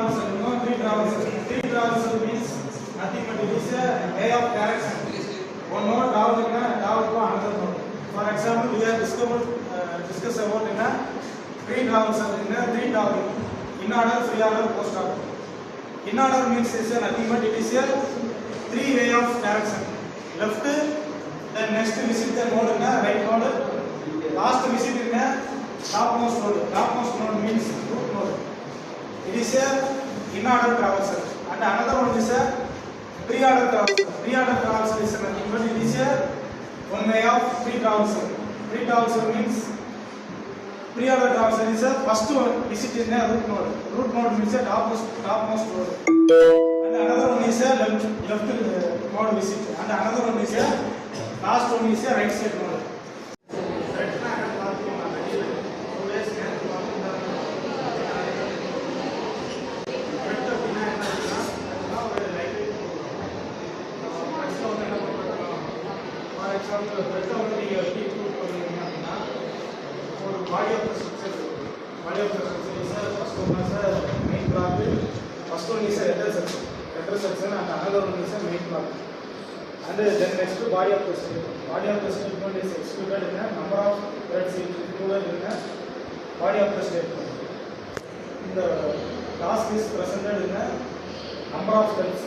traversal, you know, three traversal. Three traversal means nothing but it is a way of direction. One node travel to another node. For example, we have discussed about in a three traversal in a three travel. In order, free order, post order. In order means is nothing but it is a three way of direction. Left, then next visit the node in a right node. Last visit in a topmost node. Topmost node means root node. It is a in order traversal. And another one is a pre-order traversal. Pre-order traversal is nothing but it is a one way of pre-traversal. Pre-traversal means pre-order traversal is a first one visit in a root node. Root node means a topmost node. And another one is a left node visit. And another one is a last one is a right side node. Body of the structure is first one is a main block. First one is a header section, and another one is a main block. And then next to body of the statement. Body of the statement is executed in a number of threads included in a body of the statement. The task is presented in a number of threads.